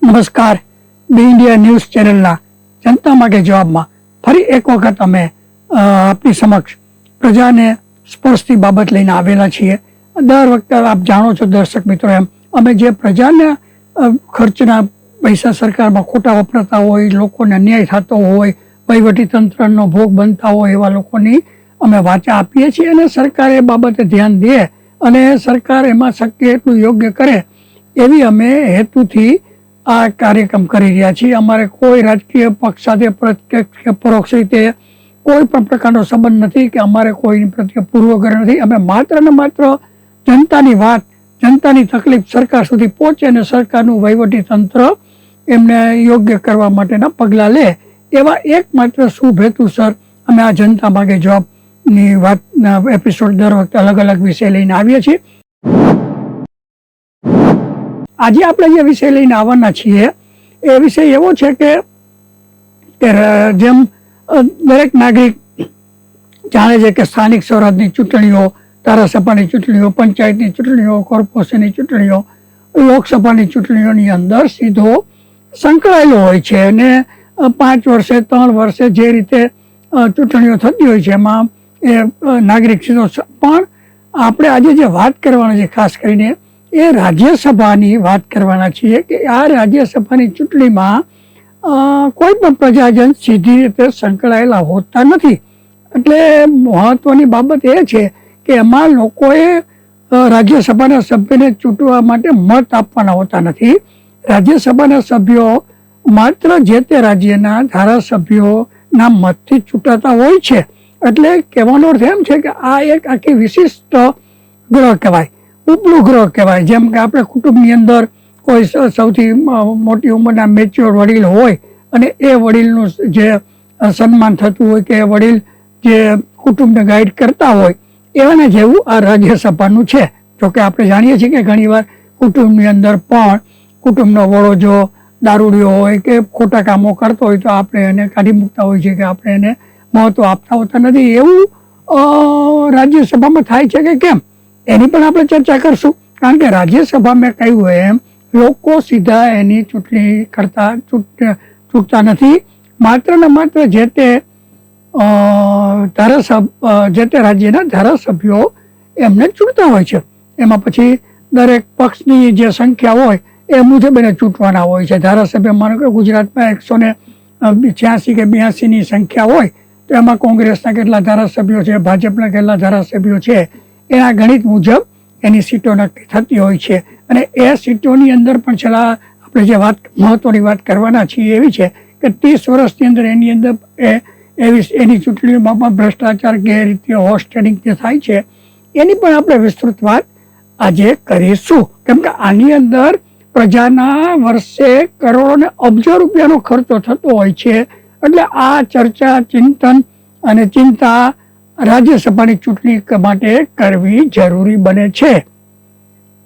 નમસ્કાર. બી India news ચેનલના જનતા માગે જવાબમાં ફરી એક વખત અમે આપની સમક્ષ પ્રજાને સ્પર્શતી બાબત લઈને આવેલા છીએ. દર વખતે આપ જાણો છો દર્શક મિત્રો, એમ અમે જે પ્રજાના ખર્ચના પૈસા સરકારમાં ખોટા વપરાતા હોય, લોકોને અન્યાય થતો હોય, વહીવટી તંત્રનો ભોગ બનતા હોય એવા લોકોની અમે વાચા આપીએ છીએ અને સરકાર એ બાબતે ધ્યાન દે અને સરકાર એમાં શક્ય એટલું યોગ્ય કરે એવી અમે હેતુથી આ કાર્યક્રમ કરી રહ્યા છીએ. અમારે કોઈ રાજકીય પક્ષ સાથે પ્રત્યક્ષ કે પરોક્ષ રીતે કોઈ પણ પ્રકારનો સંબંધ નથી કે અમારે કોઈની પ્રત્યે પૂર્વગ્રહ નથી. અમે માત્ર ને માત્ર જનતાની વાત, જનતાની તકલીફ સરકાર સુધી પહોંચે અને સરકારનું વહીવટી તંત્ર એમને યોગ્ય કરવા માટેના પગલાં લે એવા એકમાત્ર શુભ હેતુસર અમે આ જનતા માગે જવાબની વાતના એપિસોડ દર વખતે અલગ અલગ વિષય લઈને આવીએ છીએ. આજે આપણે જે વિષય લઈને આવવાના છીએ એ વિષય એવો છે કે જેમ દરેક નાગરિક જાણે છે કે સ્થાનિક સ્વરાજની ચૂંટણીઓ, ધારાસભાની ચૂંટણીઓ, પંચાયતની ચૂંટણીઓ, કોર્પોરેશનની ચૂંટણીઓ, લોકસભાની ચૂંટણીઓની અંદર સીધો સંકળાયેલો હોય છે અને 5 વર્ષે 3 વર્ષે જે રીતે ચૂંટણીઓ થતી હોય છે એમાં એ નાગરિક સીધો. પણ આપણે આજે જે વાત કરવાના છે ખાસ કરીને એ રાજ્યસભાની વાત કરવાના છીએ કે આ રાજ્યસભાની ચૂંટણીમાં કોઈ પણ પ્રજાજન સીધી રીતે સંકળાયેલા હોતા નથી. એટલે મહત્વની બાબત એ છે કે એમાં લોકોએ રાજ્યસભાના સભ્યને ચૂંટવા માટે મત આપવાના હોતા નથી. રાજ્યસભાના સભ્યો માત્ર જે તે રાજ્યના ધારાસભ્યોના મતથી ચૂંટાતા હોય છે. એટલે કહેવાનો અર્થ એમ છે કે આ એક આખી વિશિષ્ટ ગ્રહ કહેવાય, ઉપલું ગ્રહ કહેવાય. જેમ કે આપણે કુટુંબની અંદર કોઈ સૌથી મોટી ઉંમરના મેચ્યોર વડીલ હોય અને એ વડીલનું જે સન્માન થતું હોય કે વડીલ જે કુટુંબને ગાઈડ કરતા હોય એવાને જેવું આ રાજ્યસભાનું છે. જોકે આપણે જાણીએ છીએ કે ઘણીવાર કુટુંબની અંદર પણ કુટુંબનો વડો જો દારૂડિયો હોય કે ખોટા કામો કરતો હોય તો આપણે એને કાઢી મૂકતા હોય છે કે આપણે એને મહત્વ આપતા હોતા નથી. એવું રાજ્યસભામાં થાય છે કે કેમ એની પણ આપણે ચર્ચા કરશું. કારણ કે રાજ્યસભામાં કહ્યું એમ લોકો સીધા એની ચૂંટણી કરતા ચૂંટતા નથી. માત્ર ને માત્ર જે તે જે તે રાજ્યના ધારાસભ્યો એમને ચૂંટતા હોય છે. એમાં પછી દરેક પક્ષની જે સંખ્યા હોય એ મુજબ એને ચૂંટવાના હોય છે. ધારાસભ્ય માનો કે ગુજરાતમાં 186 કે 82ની સંખ્યા હોય તો એમાં કોંગ્રેસના કેટલા ધારાસભ્યો છે, ભાજપના કેટલા ધારાસભ્યો છે એના ગણિત મુજબ એની સીટો નક્કી થતી હોય છે. અને એ સીટોની અંદર પણ છેલ્લા આપણે જે વાત મહત્વની વાત કરવાના છીએ એવી છે કે 30 વર્ષની અંદર એની અંદર એની ચૂંટણીઓમાં પણ ભ્રષ્ટાચાર, ગેરરીતિઓ, હોર્સ ટ્રેડિંગ જે થાય છે એની પણ આપણે વિસ્તૃત વાત આજે કરીશું. કેમ કે આની અંદર પ્રજાના વર્ષે કરોડો ને અબજો રૂપિયાનો ખર્ચો થતો હોય છે. એટલે આ ચર્ચા, ચિંતન અને ચિંતા રાજ્યસભાની ચૂંટણી માટે કરવી જરૂરી બને છે.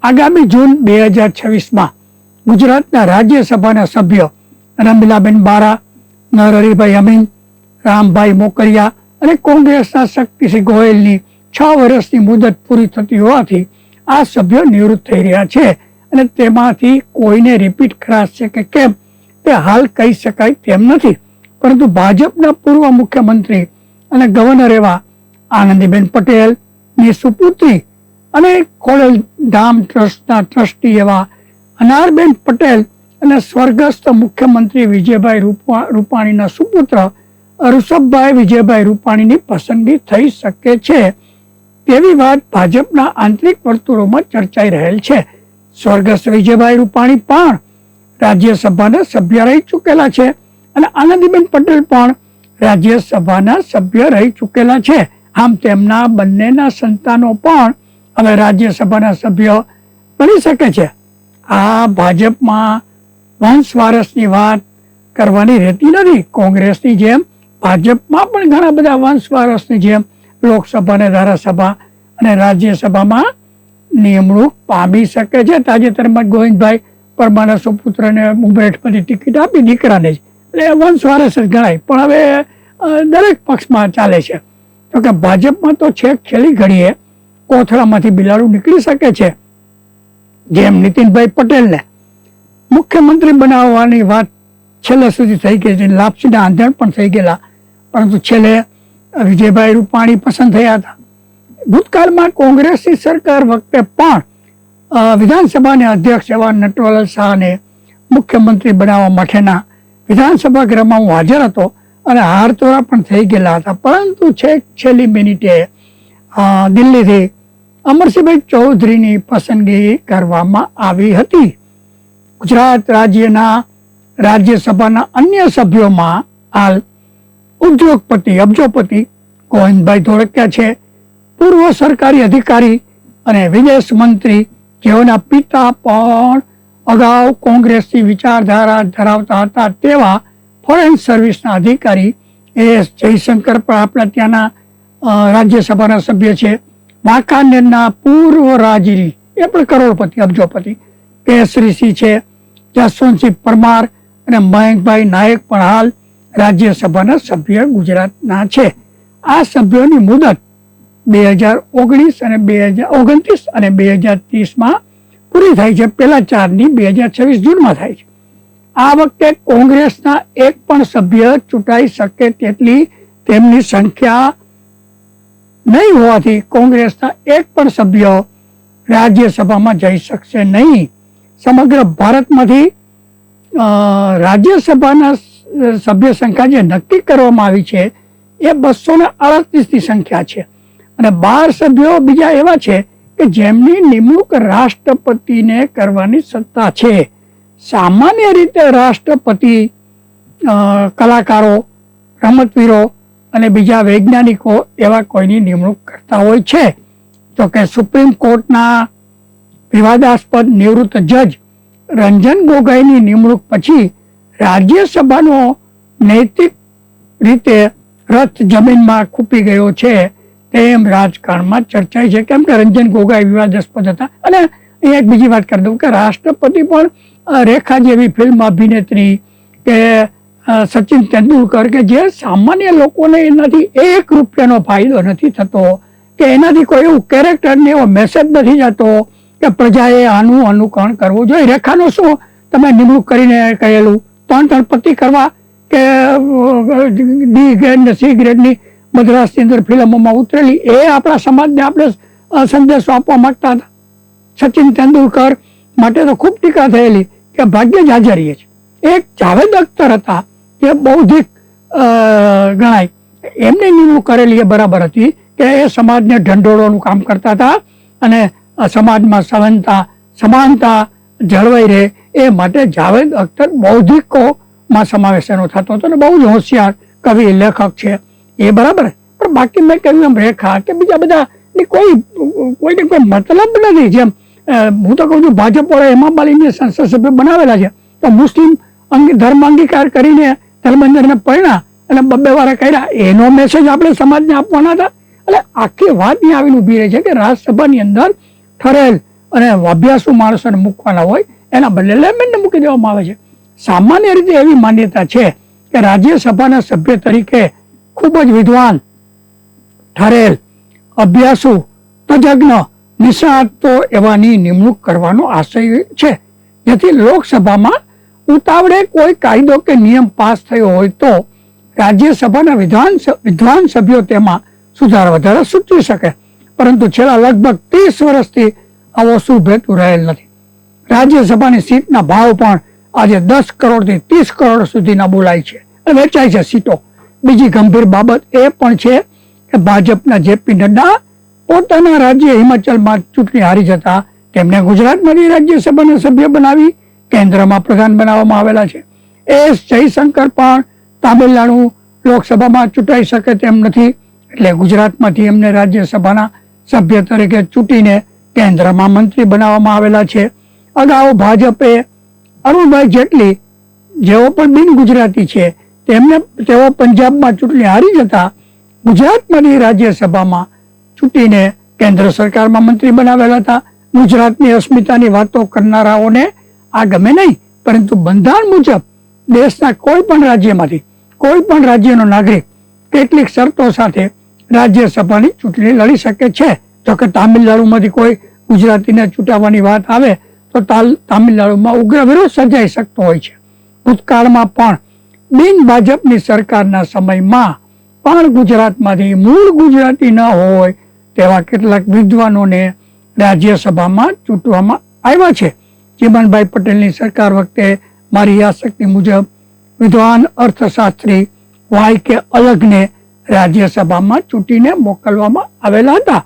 આગામી જૂન 2026માં ગુજરાતના રાજ્યસભાના સભ્ય રમીલાબેન બારા, નરહરિભાઈ અમીન, રામભાઈ મોકરિયા અને કોંગ્રેસના શક્તિસિંહ ગોયલની 6 વર્ષની મુદત પૂરી થતી હોવાથી આ સભ્યો નિવૃત્ત થઈ રહ્યા છે. અને તેમાંથી કોઈને રિપીટ કરાશે કે કેમ તે હાલ કહી શકાય તેમ નથી. પરંતુ ભાજપના પૂર્વ મુખ્યમંત્રી અને ગવર્નર એવા આનંદીબેન પટેલની સુપુત્રી અને ખોડલ ધામ ટ્રસ્ટના ટ્રસ્ટી એવા અનારબેન પટેલ અને સ્વર્ગસ્થ મુખ્યમંત્રી વિજયભાઈ રૂપાણીના સુપુત્ર ઋષભભાઈ વિજયભાઈ રૂપાણીની પસંદગી થઈ શકે છે તેવી વાત ભાજપના આંતરિક વર્તુળોમાં ચર્ચાઈ રહેલ છે. સ્વર્ગસ્થ વિજયભાઈ રૂપાણી પણ રાજ્યસભાના સભ્ય રહી ચૂકેલા છે અને આનંદીબેન પટેલ પણ રાજ્યસભાના સભ્ય રહી ચૂકેલા છે. આમ તેમના બંનેના સંતાનો પણ હવે રાજ્યસભાના સભ્ય બની શકે છે. આ ભાજપમાં વંશવારસની વાત કરવાની રહેતી નથી. કોંગ્રેસની જેમ ભાજપમાં પણ ઘણા બધા વંશવારસની જેમ લોકસભા અને ધારાસભા અને રાજ્યસભામાં નિમણૂક પામી શકે છે. તાજેતરમાં ગોવિંદભાઈ પરમારના સુપુત્રને ઉમરેઠમાંથી ટિકિટ આપી, દીકરાને જ, એટલે વંશવારસ જ ગણાય. પણ હવે દરેક પક્ષમાં ચાલે છે. તો કે ભાજપમાં તો છેક છેલ્લી ઘડીએ કોથળામાંથી બિલાડું નીકળી શકે છે. જેમ નીતિનભાઈ પટેલને મુખ્યમંત્રી બનાવવાની વાત છેલ્લે સુધી થઈ ગઈ હતી, લાપસીના આંધણ પણ થઈ ગયેલા, પરંતુ છેલ્લે વિજયભાઈ રૂપાણી પસંદ થયા હતા. ભૂતકાળમાં કોંગ્રેસની સરકાર વખતે પણ વિધાનસભાના અધ્યક્ષ એવા નટવરલાલ શાહને મુખ્યમંત્રી બનાવવા માટેના વિધાનસભા ગૃહમાં હું હાજર હતો અને હારતોરા પણ થઈ ગયેલા હતા, પરંતુ છેલ્લી મિનિટે દિલ્હીથી અમરસિંહભાઈ ચૌધરીની પસંદગી કરવામાં આવી હતી. ગુજરાત રાજ્યના રાજ્યસભાના અન્ય સભ્યોમાં હાલ ઉદ્યોગપતિ અબજોપતિ ગોવિંદભાઈ ધોળકિયા છે, પૂર્વ સરકારી અધિકારી અને વિદેશ મંત્રી જેઓના પિતા પણ અગાઉ કોંગ્રેસની વિચારધારા ધરાવતા હતા તેવા ફોરેન સર્વિસના અધિકારી એસ જયશંકર પણ આપણા ત્યાંના રાજ્યસભાના સભ્ય છે. વાંકાનેરના પૂર્વ રાજરી એ પણ કરોડપતિ અબજોપતિ કેસરીસિંહ છે, જસવંતસિંહ પરમાર અને મયંકભાઈ નાયક પણ હાલ રાજ્યસભાના સભ્ય ગુજરાતના છે. આ સભ્યોની મુદત 2019 અને 2029 અને 2030 પૂરી થાય છે. પહેલા 4ની 2026 જૂનમાં થાય છે. આ વખતે કોંગ્રેસના એક પણ સભ્ય ચૂંટાઈ શકે તેટલી તેમની સંખ્યા નહીં હોવાથી કોંગ્રેસના એક પણ સભ્ય રાજ્યસભામાં જઈ શકશે નહીં. સમગ્ર ભારતમાંથી રાજ્યસભાના સભ્ય સંખ્યા જે નક્કી કરવામાં આવી છે એ 238ની સંખ્યા છે અને 12 સભ્યો બીજા એવા છે કે જેમની નિમણૂક રાષ્ટ્રપતિને કરવાની સત્તા છે. સામાન્ય રીતે રાષ્ટ્રપતિ કલાકારો, રમતવીરો અને બીજા વૈજ્ઞાનિકો એવા કોઈની નિમણૂક કરતા હોય છે. તો કે સુપ્રીમ કોર્ટના વિવાદાસ્પદ નિવૃત્ત જજ રંજન ગોગોઈની નિમણૂક પછી રાજ્યસભાનો નૈતિક રીતે રથ જમીનમાં ખૂપી ગયો છે તેમ રાજકારણમાં ચર્ચાય છે, કેમ કે રંજન ગોગોઈ વિવાદાસ્પદ હતા. અને અહીંયા એક બીજી વાત કરી દઉં કે રાષ્ટ્રપતિ પણ રેખા જેવી ફિલ્મ અભિનેત્રી કે સચિન તેંડુલકર કે જે સામાન્ય લોકોને એનાથી 1 રૂપિયાનો ફાયદો નથી થતો, કે એનાથી કોઈ એવું કેરેક્ટરને એવો મેસેજ નથી જતો કે પ્રજાએ આનું અનુકરણ કરવું જોઈએ. રેખાનો શું તમે નિમણૂક કરીને કહેલું 3 પતિ કરવા કે ડી ગ્રેડ ને સી ગ્રેડની મદ્રાસની અંદર ફિલ્મોમાં ઉતરેલી એ આપણા સમાજને આપણે સંદેશો આપવા માંગતા હતા. સચિન તેંડુલકર માટે તો ખૂબ ટીકા થયેલી કે ભાગ્ય જ હાજરીએ છે. એક જાવેદ અખ્તર હતા જે બૌદ્ધિક ગણાય, એમની નિમણૂક કરેલી એ બરાબર હતી કે એ સમાજને ઢંઢોળવાનું કામ કરતા હતા અને સમાજમાં સમાનતા જળવાઈ રહે એ માટે જાવેદ અખ્તર બૌદ્ધિકોમાં સમાવેશ એનો થતો હતો અને બહુ જ હોશિયાર કવિ લેખક છે, એ બરાબર. પણ બાકી મેં કહ્યું એમ રેખા કે બીજા બધા કોઈને કોઈ મતલબ નથી. જેમ હું તો કહું છું ભાજપ વાળા હેમામાલિનીને સંસદ સભ્ય બનાવેલા છે તો મુસ્લિમ ધર્મ અંગીકાર કરીને ધર્મેન્દ્રને પરણ્યા અને 2 વાર કર્યા, એનો મેસેજ આપણે સમાજને આપવાના હતા. એટલે આખી વાત અહીં આવીને ઉભી રહી છે કે રાજ્યસભાની અંદર ઠરેલ અને અભ્યાસુ માણસોને મૂકવાના હોય એના બદલે લેમેનને મૂકી દેવામાં આવે છે. સામાન્ય રીતે એવી માન્યતા છે કે રાજ્યસભાના સભ્ય તરીકે ખૂબ જ વિદ્વાન, ઠરેલ, અભ્યાસુ, તજજ્ઞ, નિષ્ણાતો એવાની નિમણૂક કરવાનો આશય છે, જેથી લોકસભામાં ઉતાવળે કોઈ કાયદો કે નિયમ પાસ થયો હોય તો રાજ્યસભાના વિદ્વાન સભ્યો તેમાં સુધારા વધારા સૂચવી શકે. પરંતુ છેલ્લા લગભગ 30 વર્ષથી આવો શુભ હેતુ રહેલ નથી. રાજ્યસભાની સીટના ભાવ પણ આજે 10 કરોડથી 30 કરોડ સુધીના બોલાય છે અને વેચાય છે સીટો. બીજી ગંભીર બાબત એ પણ છે કે ભાજપના જેપી નડ્ડા પોતાના રાજ્ય હિમાચલમાં ચૂંટણી હારી જતા તેમને ગુજરાતમાંથી રાજ્યસભાના સભ્ય બનાવી કેન્દ્રમાં પ્રધાન બનાવવામાં આવેલા છે. એસ જયશંકર પણ તામિલનાડુ લોકસભામાં ચૂંટાઈ શકે તેમ નથી, એટલે ગુજરાતમાંથી એમને રાજ્યસભાના સભ્ય તરીકે ચૂંટીને કેન્દ્રમાં મંત્રી બનાવવામાં આવેલા છે. અગાઉ ભાજપે અરુણભાઈ જેટલી જેઓ પણ બિન ગુજરાતી છે તેઓ પંજાબમાં ચૂંટણી હારી જતા ગુજરાતમાંથી રાજ્યસભામાં ચૂંટીને કેન્દ્ર સરકારમાં મંત્રી બનાવેલા હતા. ગુજરાતની અસ્મિતાની વાતો કરનારાઓને આ ગમે નહીં, પરંતુ બંધારણ મુજબ દેશના કોઈ પણ રાજ્યમાંથી કોઈ પણ રાજ્યનો નાગરિક કેટલીક શરતો સાથે રાજ્યસભાની ચૂંટણી લડી શકે છે. જો કે તામિલનાડુમાંથી કોઈ ગુજરાતીને ચૂંટાવવાની વાત આવે તો તામિલનાડુમાં ઉગ્ર વિરોધ સર્જાઈ શકતો હોય છે. ભૂતકાળમાં પણ બિન ભાજપની સરકારના સમયમાં પણ ગુજરાતમાંથી મૂળ ગુજરાતી ન હોય તેવા કેટલાક વિદ્વાનોને રાજ્યસભામાં ચૂંટવામાં આવ્યા છે. ચિમનભાઈ પટેલની સરકાર વખતે મારી યાદશક્તિ મુજબ વિદ્વાન અર્થશાસ્ત્રી વાય કે અલગને રાજ્યસભામાં ચૂંટીને મોકલવામાં આવેલા હતા.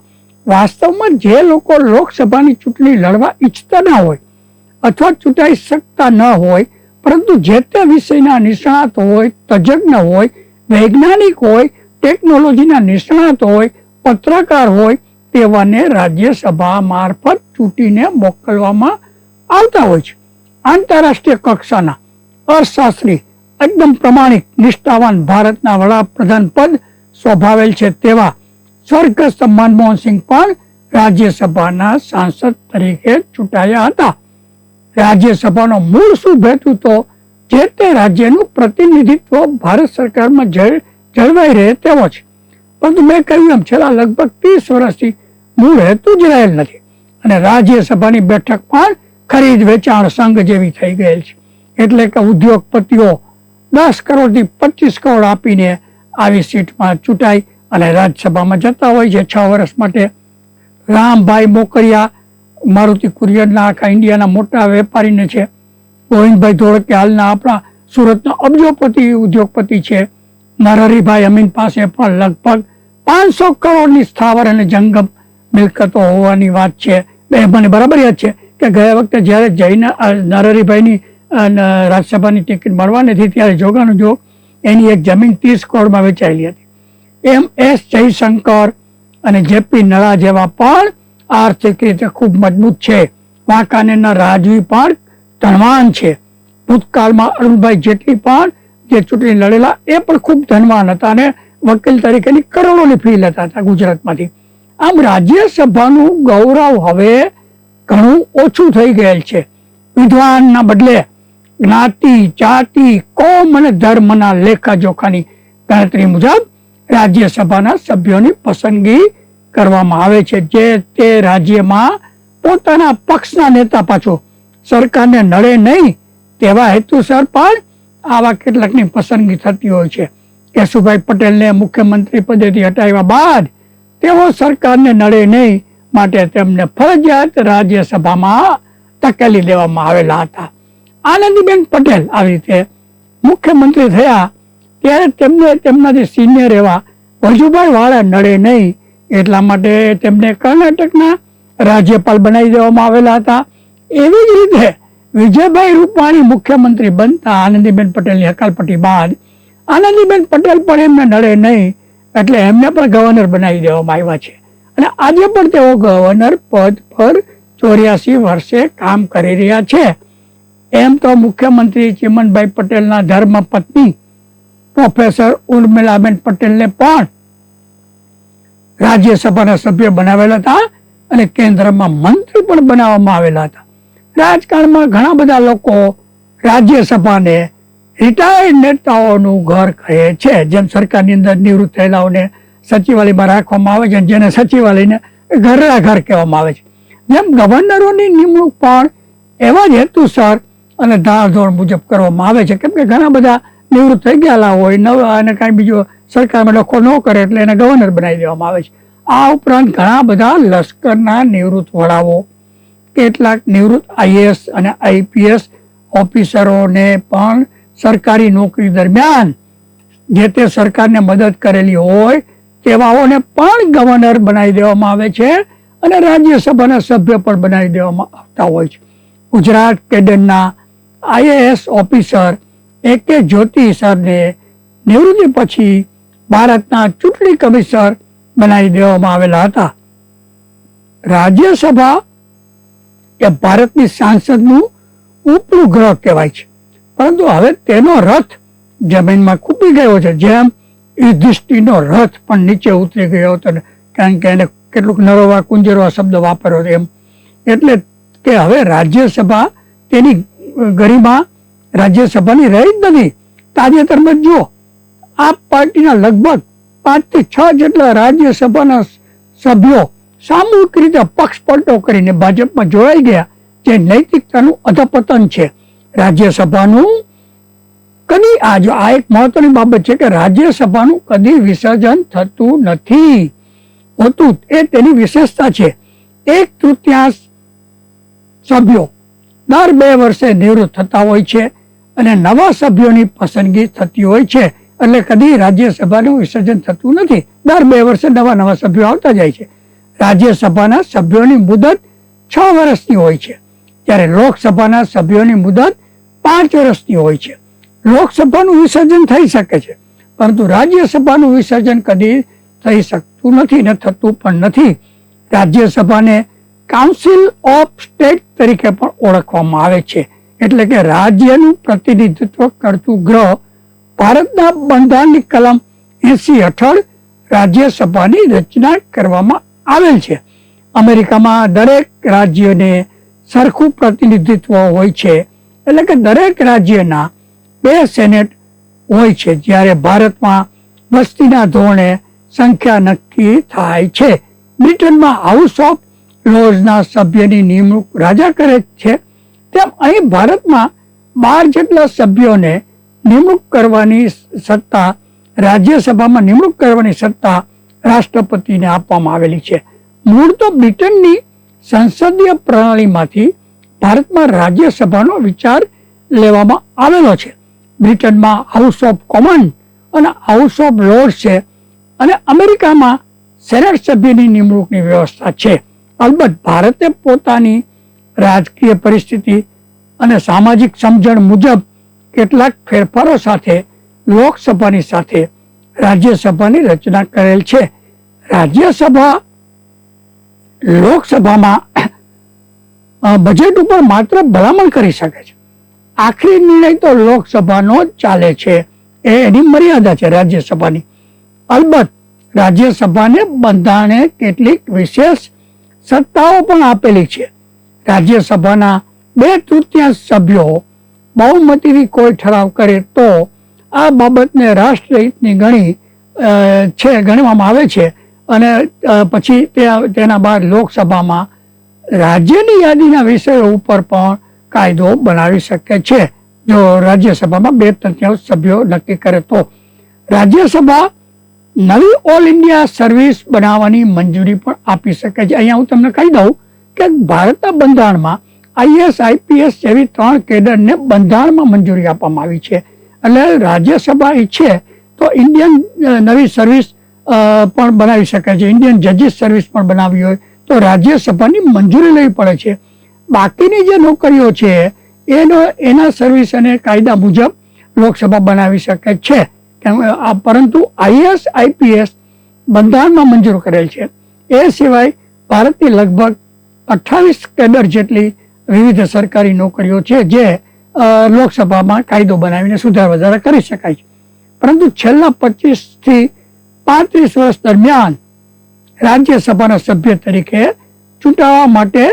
વાસ્તવમાં જે લોકો લોકસભાની ચૂંટણી લડવા ઈચ્છતા ન હોય અથવા ચૂંટાઈ શકતા ન હોય પરંતુ જે તે વિષયના નિષ્ણાત હોય, તજજ્ઞ હોય, વૈજ્ઞાનિક હોય, ટેકનોલોજીના નિષ્ણાત હોય, પત્રકાર હોય તેવાને રાજ્યસભા મારફત ચૂંટીને મોકલવામાં આવતા હોય છે. આંતરરાષ્ટ્રીય કક્ષાના અર્થશાસ્ત્રી એકદમ પ્રમાણિક નિષ્ઠાવાન ભારતના વડાપ્રધાન પદ શોભાવેલ છે તેવા સ્વર્ગસ્થ મનમોહનસિંહ પણ રાજ્યસભાના સાંસદ તરીકે ચૂંટાયા હતા. રાજ્યસભાનો મૂળ શુભ હેતુ તો જે તે રાજ્યનું પ્રતિનિધિત્વ ભારત સરકારમાં જળવાઈ રહે તેવો છે. પરંતુ મેં કહ્યું એમ છેલ્લા લગભગ 30 વર્ષથી મૂળ હેતુ જ રહેલ નથી અને રાજ્યસભાની બેઠક પણ ખરીદ વેચાણ સંઘ જેવી થઈ ગયેલ છે. એટલે કે ઉદ્યોગપતિઓ 10 કરોડથી 25 કરોડ આપીને આવી સીટમાં ચૂંટાઈ અને રાજ્યસભામાં જતા હોય છે 6 વર્ષ માટે. રામભાઈ મોકરિયા મારુતિ કુરિયરના આખા ઇન્ડિયાના મોટા વેપારીને છે. ગોવિંદભાઈ ધોળકિયા હાલના આપણા સુરતના અબજોપતિ ઉદ્યોગપતિ છે. નરહરીભાઈ અમીન પાસે પણ લગભગ 500 કરોડની સ્થાવર અને જંગમ મિલકતો હોવાની વાત છે. મને બરાબર યાદ છે કે ગયા વખતે જ્યારે જઈને નરહરીભાઈની રાજ્યસભાની ટિકિટ મળવાની હતી ત્યારે જોગાનું જોગ એની એક જમીન 30 કરોડમાં વેચાયેલી હતી. એમ એસ જયશંકર અને જેપી નડ્ડા જેવા પણ આર્થિક રીતે ખૂબ મજબૂત છે. વાંકાનેરના રાજવી પણ ધનવાન છે. ભૂતકાળમાં અરુણભાઈ જેટલી પણ જે ચૂંટણી લડેલા એ પણ ખૂબ ધનવાન હતા અને વકીલ તરીકેની કરોડોની ફી લેતા હતા ગુજરાતમાંથી. આમ રાજ્યસભાનું ગૌરવ હવે ઘણું ઓછું થઈ ગયેલ છે. વિદ્વાનના બદલે જ્ઞાતિ, જાતિ, કોમ અને ધર્મના લેખાજોખાની ગણતરી મુજબ રાજ્યસભાના સભ્યોની પસંદગી કરવામાં આવે છે. જે તે રાજ્યમાં પોતાના પક્ષના નેતા પાછો સરકારને નડે નહીં તેવા હેતુસર પણ આવા કેટલાકની પસંદગી થતી હોય છે. કેશુભાઈ પટેલને મુખ્યમંત્રી પદેથી હટાવ્યા બાદ તેઓ સરકારને નડે નહીં માટે તેમને ફરજિયાત રાજ્યસભામાં ધકેલી દેવામાં આવેલા હતા. આનંદીબેન પટેલ આવી રીતે મુખ્યમંત્રી થયા ત્યારે તેમને તેમનાથી સિનિયર એવા વજુભાઈ વાળા નડે નહીં એટલા માટે તેમને કર્ણાટકના રાજ્યપાલ બનાવી દેવામાં આવેલા હતા. એવી જ રીતે વિજયભાઈ રૂપાણી મુખ્યમંત્રી બનતા આનંદીબેન પટેલની હકાલપટ્ટી બાદ આનંદીબેન પટેલ પણ એમને નડે નહીં એટલે એમને પણ ગવર્નર બનાવી દેવામાં આવ્યા છે અને આજે પણ તેઓ ગવર્નર પદ પર 84 વર્ષે કામ કરી રહ્યા છે. એમ તો મુખ્યમંત્રી ચિમનભાઈ પટેલના ધર્મપત્ની પ્રોફેસર ઉર્મિલાબેન પટેલને પણ રાજ્યસભાના સભ્ય બનાવેલા હતા અને કેન્દ્રમાં મંત્રી પણ બનાવવામાં આવેલા હતા. રાજકારણમાં ઘણા બધા લોકો રાજ્યસભાને રિટાયર્ડ નેતાઓનું ઘર કહે છે. જેમ સરકારની અંદર નિવૃત્ત થયેલાઓને સચિવાલયમાં રાખવામાં આવે છે જેને સચિવાલયને ઘરના ઘર કહેવામાં આવે છે. જેમ ગવર્નરોની નિમણૂક પણ એવા જ હેતુસર અને ધારધોરણ મુજબ કરવામાં આવે છે. કેમ કે ઘણા બધા નિવૃત્ત થઈ ગયેલા હોય નવા અને કાંઈ બીજો સરકારમાં લખો ન કરે એટલે એને ગવર્નર બનાવી દેવામાં આવે છે. આ ઉપરાંત ઘણા બધા લશ્કરના નિવૃત્ત વડાઓ, કેટલાક નિવૃત્ત IAS અને IPS ઓફિસરોને પણ સરકારી નોકરી દરમિયાન જે તે સરકારને મદદ કરેલી હોય તેવાઓને પણ ગવર્નર બનાવી દેવામાં આવે છે અને રાજ્યસભાના સભ્ય પણ બનાવી દેવામાં આવતા હોય છે. ગુજરાત કેડરના IAS ઓફિસર AK જ્યોતિ સરને નિવૃત્તિ પછી ભારતના ચૂંટણી કમિશનર બનાવી દેવામાં આવેલા હતા. રાજ્યસભા એ ભારતની સાંસદનું ઉપલું ગ્રહ કહેવાય છે, પરંતુ હવે તેનો રથ જમીનમાં ખૂપી ગયો છે. જેમ યુધિષ્ઠિરનો રથ પણ નીચે ઉતરી ગયો હતો કારણ કે એને કેટલુંક નરોવા કુંજરવા શબ્દ વાપર્યો હતો એમ. એટલે કે હવે રાજ્યસભા તેની ગરિમા રાજ્યસભાની રહી જ નથી. તાજેતરમાં જો આપ પાર્ટીના લગભગ 5 થી 6 જેટલા રાજ્યસભાના સભ્યો સામૂહિક રીતે પક્ષ પલટો કરીને ભાજપમાં જોડાઈ ગયા જે નૈતિકતાનું અધપતન છે. રાજ્યસભાનું કદી આ એક મહત્વની બાબત છે કે રાજ્યસભાનું કદી વિસર્જન થતું નથી હોતું. એ તેની વિશેષતા છે. 1/3 સભ્યો દર 2 વર્ષે નિવૃત્ત થતા હોય છે અને નવા સભ્યોની પસંદગી થતી હોય છે. એટલે કદી રાજ્યસભાનું વિસર્જન થતું નથી. દર 2 વર્ષે નવા સભ્યો આવતા જાય છે. રાજ્યસભાના સભ્યોની મુદત 6 વર્ષની હોય છે, જ્યારે લોકસભાના સભ્યોની મુદત 5 વર્ષની હોય છે. લોકસભાનું વિસર્જન થઈ શકે છે, પરંતુ રાજ્યસભાનું વિસર્જન કદી થઈ શકતું નથી ને થતું પણ નથી. રાજ્યસભાને કાઉન્સિલ ઓફ સ્ટેટ તરીકે પણ ઓળખવામાં આવે છે, એટલે કે રાજ્યનું પ્રતિનિધિત્વ કરતું ગ્રહ. ભારતના બંધારણની કલમ 80 હેઠળ રાજ્યસભાની રચના કરવામાં આવેલ છે. અમેરિકામાં દરેક રાજ્યને સરખું પ્રતિનિધિત્વ હોય છે, એટલે કે દરેક રાજ્યના 2 સેનેટ હોય છે, જ્યારે ભારતમાં વસ્તીના ધોરણે સંખ્યા નક્કી થાય છે. બ્રિટનમાં હાઉસ ઓફ લોર્ડ્સના સભ્યની નિમણૂક રાજા કરે છે, તેમ અહીં ભારતમાં 12 જેટલા સભ્યોને નિમણૂક કરવાની સત્તા રાજ્યસભામાં નિમણૂક કરવાની સત્તા રાષ્ટ્રપતિને આપવામાં આવેલી છે. મૂળ તો બ્રિટનની સંસદીય પ્રણાલીમાંથી ભારતમાં રાજ્યસભાનો વિચાર લેવામાં આવેલો છે. બ્રિટનમાં હાઉસ ઓફ કોમન અને હાઉસ ઓફ લોર્ડ્સ છે અને અમેરિકામાં સેનેટ સભ્યની નિમણૂકની વ્યવસ્થા છે. અલબત્ત ભારતે પોતાની રાજકીય પરિસ્થિતિ અને સામાજિક સમજણ મુજબ કેટલાક ફેરફારો સાથે લોકસભાની સાથે રાજ્યસભાની રચના કરેલ છે. રાજ્યસભા લોકસભામાં બજેટ ઉપર માત્ર ભલામણ કરી શકે છે. આખરી નિર્ણય તો લોકસભાનો જ ચાલે છે. એની મર્યાદા છે રાજ્યસભાની. અલબત્ત રાજ્યસભાને બંધારણે કેટલીક વિશેષ સત્તાઓ પણ આપેલી છે. રાજ્યસભાના 2/3 સભ્યો બહુમતીથી કોઈ ઠરાવ કરે તો આ બાબતને રાષ્ટ્રહિતની ગણવામાં આવે છે અને પછી તેના બાદ લોકસભામાં રાજ્યની યાદીના વિષયો ઉપર પણ કાયદો બનાવી શકે છે. જો રાજ્યસભામાં 2/3 સભ્યો નક્કી કરે તો. રાજ્યસભા નવી ઓલ ઇન્ડિયા સર્વિસ બનાવવાની મંજૂરી પણ આપી શકે છે. અહીંયા હું તમને કહી દઉં કે ભારતના બંધારણમાં IAS IPS જેવી 3 કેડરને બંધારણમાં મંજૂરી આપવામાં આવી છે. એટલે રાજ્યસભા ઈચ્છે તો ઇન્ડિયન નવી સર્વિસ પણ બનાવી શકે છે. ઇન્ડિયન જજીસ સર્વિસ પણ બનાવવી હોય તો રાજ્યસભાની મંજૂરી લેવી પડે છે. બાકીની જે નોકરીઓ છે એના સર્વિસ અને કાયદા મુજબ લોકસભા બનાવી શકે છે. પરંતુ IAS IPS બંધારણમાં મંજૂર કરેલ છે. એ સિવાય ભારતની લગભગ 28 કેડર જેટલી વિવિધ સરકારી નોકરીઓ છે જે લોકસભામાં કાયદો બનાવીને સુધાર વધારા કરી શકાય છે. પરંતુ છેલ્લા 25 થી 35 વર્ષ દરમિયાન રાજ્યસભાના સભ્ય તરીકે ચૂંટાવા માટે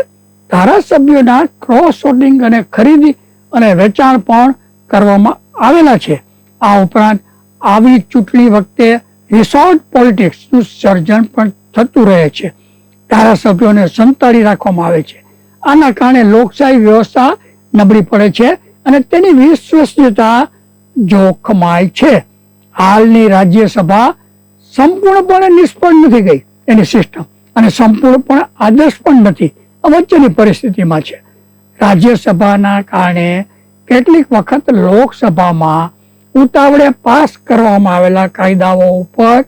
ધારાસભ્યોના ક્રોસ વોટિંગ અને ખરીદી અને વેચાણ પણ કરવામાં આવેલા છે. આ ઉપરાંત આવી ચૂંટણી વખતે રિસોર્ટ પોલિટિક્સનું સર્જન પણ થતું રહે છે. ધારાસભ્યોને સંતાડી રાખવામાં આવે છે. આના કારણે લોકશાહી વ્યવસ્થા નબળી પડે છે અને તેની વિશ્વસનીયતા જોખમાય છે. હાલની રાજ્યસભા સંપૂર્ણપણે નિષ્ફળ નથી ગઈ એની સિસ્ટમ અને સંપૂર્ણપણે આદર્શ પણ નથી. વચ્ચેની પરિસ્થિતિમાં છે. રાજ્યસભાના કારણે કેટલીક વખત લોકસભામાં ઉતાવળે પાસ કરવામાં આવેલા કાયદાઓ ઉપર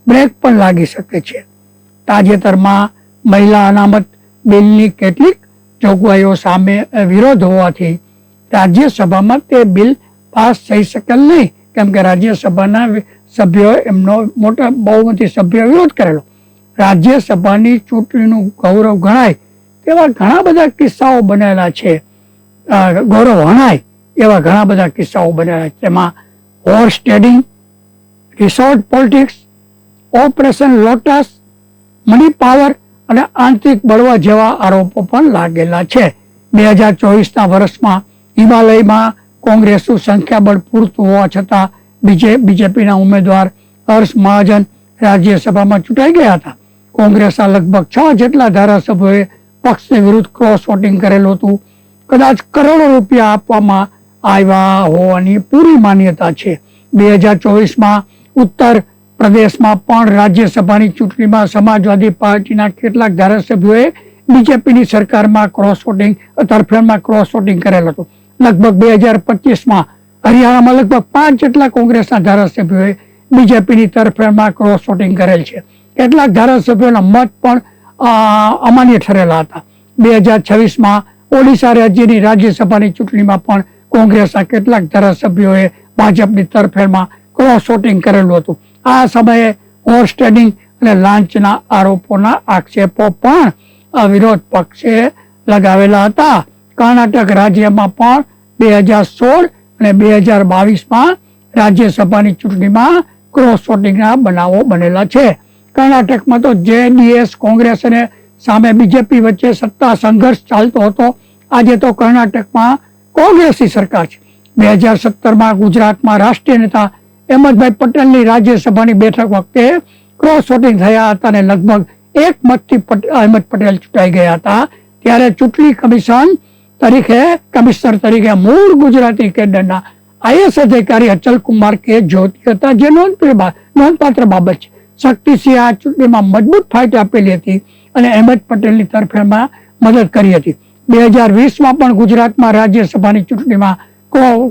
બ્રેક પણ લાગી શકે છે. તાજેતરમાં મહિલા અનામત બિલની કેટલીક જોગવાઈઓ સામે વિરોધ હોવાથી રાજ્યસભામાં તે બિલ પાસ થઈ શકેલ નહીં, કેમ કે રાજ્યસભાના સભ્યોએ એમનો મોટા બહુમતી સભ્યો વિરોધ કરેલો. રાજ્યસભાની ચૂંટણીનું ગૌરવ ગણાય તેવા ઘણા બધા કિસ્સાઓ બનેલા છે. ગૌરવ હણાય એવા ઘણા બધા કિસ્સાઓ બનેલા છે. તેમાં horse trading, resort politics, operation lotus, money power અને આંતરિક બળવા જેવા આરોપો પણ લાગેલા છે. 2024ના વર્ષમાં હિમાલયમાં કોંગ્રેસનું સંખ્યાબળ પૂરતું હોવા છતાં બીજેપીના ઉમેદવાર હર્ષ મહાજન રાજ્યસભામાં ચૂંટાઈ ગયા હતા. કોંગ્રેસના લગભગ 6 જેટલા ધારાસભ્યોએ પક્ષની વિરુદ્ધ ક્રોસ વોટિંગ કરેલું હતું. કદાચ કરોડો રૂપિયા આપવામાં આવ્યા હોવાની પૂરી માન્યતા છે. 2024માં ઉત્તર પ્રદેશમાં પણ રાજ્યસભાની ચૂંટણીમાં સમાજવાદી પાર્ટીના કેટલાક ધારાસભ્યોએ બીજેપીની સરકારમાં ક્રોસ વોટિંગ તરફેણમાં ક્રોસ વોટિંગ કરેલ હતું. લગભગ 2025માં હરિયાણામાં લગભગ 5 જેટલા કોંગ્રેસના ધારાસભ્યોએ બીજેપીની તરફેણમાં ક્રોસ વોટિંગ કરેલ છે. કેટલાક ધારાસભ્યોના મત પણ અમાન્ય ઠરેલા હતા. 2026માં ઓડિશા રાજ્યની રાજ્યસભાની ચૂંટણીમાં પણ કોંગ્રેસના કેટલાક ધારાસભ્યોએ ભાજપની તરફેણમાં ક્રોસ વોટિંગ કરેલું હતું. આ સમયે હોર્સ ટ્રેડિંગ અને લાંચના આરોપોના આક્ષેપો પણ વિરોધ પક્ષે લગાવેલા હતા. કર્ણાટક રાજ્યમાં પણ 2016 અને 2022માં રાજ્યસભાની ચૂંટણીમાં ક્રોસ વોટિંગના બનાવો બનેલા છે. કર્ણાટકમાં તો JDS કોંગ્રેસ અને સામે બીજેપી વચ્ચે સત્તા સંઘર્ષ ચાલતો હતો. આજે તો કર્ણાટકમાં કોંગ્રેસની સરકાર છે. 2017માં ગુજરાતમાં રાષ્ટ્રીય નેતા અહેમદભાઈ પટેલની રાજ્યસભાની બેઠક વખતે ક્રોસ વોટિંગ થયા હતા અને લગભગ એક મતથી અહેમદ પટેલ ચૂંટાઈ ગયા હતા. ત્યારે ચૂંટણી કમિશનર તરીકે મૂળ ગુજરાતી કેડરના IAS અધિકારી અચલકુમાર કે જ્યોતિ હતા, જે નોંધપાત્ર બાબત છે. શક્તિસિંહે આ ચૂંટણીમાં મજબૂત ફાઇટ આપેલી હતી અને અહેમદ પટેલની તરફેણમાં મદદ કરી હતી. 2020માં પણ ગુજરાતમાં રાજ્યસભાની ચૂંટણીમાં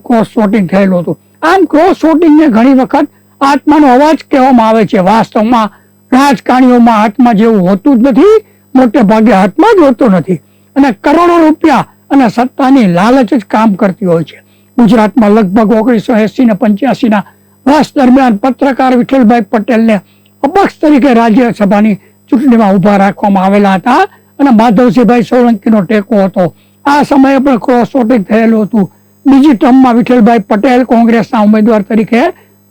ક્રોસ વોટિંગ થયેલું હતું. આમ ક્રોસ વોટિંગને ઘણી વખત આત્માનો અવાજ કહેવામાં આવે છે. વાસ્તવમાં રાજકારણીઓમાં આત્મા જેવું હોતું જ નથી, મોટે ભાગે હાથમાં જ હોતો નથી અને કરોડો રૂપિયા અને સત્તાની લાલચ જ કામ કરતી હોય છે. ગુજરાતમાં લગભગ 1980 ને 85ના વર્ષ દરમિયાન પત્રકાર વિઠ્ઠલભાઈ પટેલને અપક્ષ તરીકે રાજ્યસભાની ચૂંટણીમાં ઉભા રાખવામાં આવેલા હતા અને માધવસિંહભાઈ સોલંકીનો ટેકો હતો. આ સમયે પણ ક્રોસ વોટિંગ થયેલું હતું. બીજી ટર્મમાં વિઠ્ઠલભાઈ પટેલ કોંગ્રેસના ઉમેદવાર તરીકે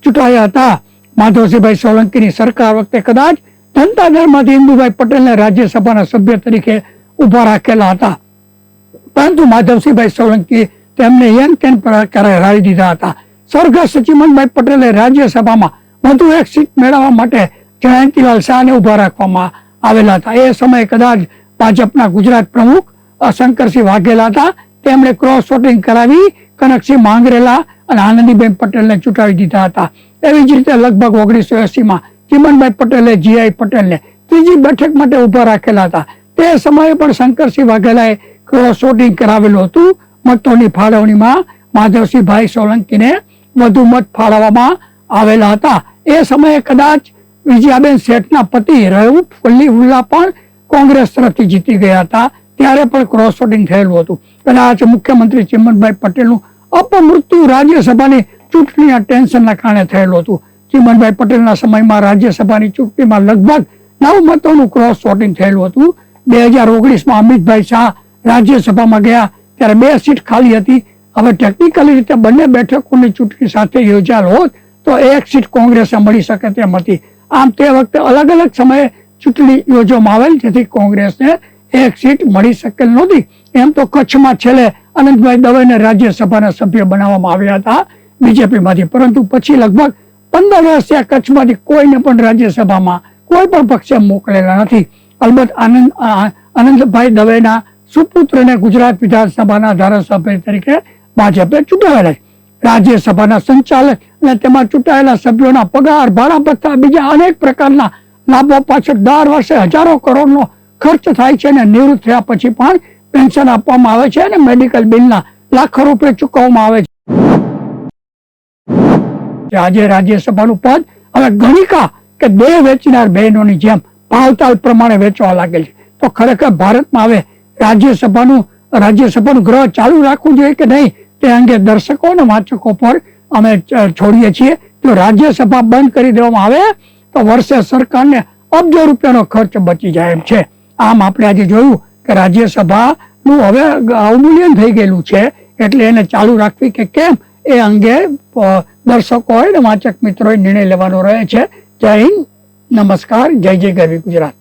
ચૂંટાયા હતા. માધવસિંહભાઈ સોલંકીની સરકાર વખતે કદાચ જનતા દળમાંથી ઇન્દુભાઈ પટેલને રાજ્યસભાના સભ્ય તરીકે ઉભા રાખેલા હતા, પરંતુ માધવસિંહભાઈ સોલંકી તેમને યન કેન પ્રકારે હરાવી દીધા હતા. સ્વર્ગસ્થ ચિમનભાઈ પટેલે રાજ્યસભામાં વધુ એક સીટ મેળવવા માટે જયંતિલાલ શાહને ઉભા રાખવામાં આવેલા હતા. એ સમયે કદાચ ભાજપના ગુજરાત પ્રમુખ શંકરસિંહ વાઘેલા હતા. તેમણે ક્રોસ વોટિંગ કરાવી કનકસિંહ માંગરેલા અને આનંદીબેન પટેલને ચૂંટાવી દીધા હતા. એવી જ રીતે લગભગ 1980માં ચિમનભાઈ પટેલે GI પટેલને ત્રીજી બેઠક માટે ઉભા રાખેલા હતા. તે સમયે પણ શંકરસિંહ વાઘેલાએ ક્રોસ વોટિંગ કરાવેલું હતું. મતોની ફાળવણીમાં માધવસિંહભાઈ સોલંકીને વધુ મત ફાળવવામાં આવેલા હતા. એ સમયે કદાચ વિજયાબેન શેઠના પતિ રઉફ વલ્લીવુલ્લા પણ કોંગ્રેસ તરફથી જીતી ગયા હતા. ત્યારે પણ ક્રોસ વોટિંગ થયેલું હતું. કદાચ મુખ્યમંત્રી ચિમનભાઈ પટેલનું અપમૃત્યુ રાજ્યસભાની ચૂંટણીના ટેન્શનના કારણે થયેલું હતું. ચિમનભાઈ પટેલના સમયમાં રાજ્યસભાની ચૂંટણીમાં લગભગ 9 મતોનું ક્રોસ વોટિંગ થયેલું હતું. 2019માં અમિતભાઈ શાહ રાજ્યસભામાં ગયા ત્યારે 2 સીટ ખાલી હતી. હવે ટેકનિકલી રીતે બંને બેઠકોની ચૂંટણી સાથે યોજાયેલ હોત તો 1 સીટ કોંગ્રેસે મળી શકે તેમ હતી. આમ તે વખતે અલગ અલગ સમયે ચૂંટણી યોજવામાં આવેલ, જેથી કોંગ્રેસને 1 સીટ મળી શકેલ નહોતી. એમ તો કચ્છમાં છેલ્લે અનંતભાઈ દવેને રાજ્યસભાના સભ્ય બનાવવામાં આવ્યા હતા બીજેપીમાંથી, પરંતુ પછી લગભગ 15 વર્ષથી આ કચ્છમાંથી કોઈને પણ રાજ્યસભામાં કોઈ પણ પક્ષે મોકલેલા નથી. અલબત્ત આનંદભાઈ દવેના સુપુત્રને ગુજરાત વિધાનસભાના ધારાસભ્ય તરીકે ભાજપે ચૂંટાવેલા છે. રાજ્યસભાના સંચાલક અને તેમાં ચૂંટાયેલા સભ્યોના પગાર, ભાડા ભથ્થા, બીજા અનેક પ્રકારના લાભો પાછળ દર વર્ષે હજારો કરોડનો ખર્ચ થાય છે અને નિવૃત્ત થયા પછી પણ પેન્શન આપવામાં આવે છે અને મેડિકલ બિલના લાખો રૂપિયા ચૂકવવામાં આવે છે. આજે રાજ્યસભાનું પદ હવે ગણિકા કે દેહ વેચનાર બહેનોની જેમ ભાવતાલ પ્રમાણે વેચવા લાગેલ છે. તો ખરેખર ભારતમાં હવે રાજ્યસભાનું ગ્રહ ચાલુ રાખવું જોઈએ કે નહીં, તે અંગે દર્શકો અને વાચકો પર અમે છોડીએ છીએ. જો રાજ્યસભા બંધ કરી દેવામાં આવે તો વર્ષે સરકારને અબજો રૂપિયાનો ખર્ચ બચી જાય એમ છે. આમ આપણે આજે જોયું કે રાજ્યસભાનું હવે અવમૂલ્યન થઈ ગયેલું છે, એટલે એને ચાલુ રાખવી કે કેમ એ અંગે દર્શકો અને વાચક મિત્રોએ નિર્ણય લેવાનો રહે છે. જય હિન્દ, નમસ્કાર, જય જય ગરવી ગુજરાત.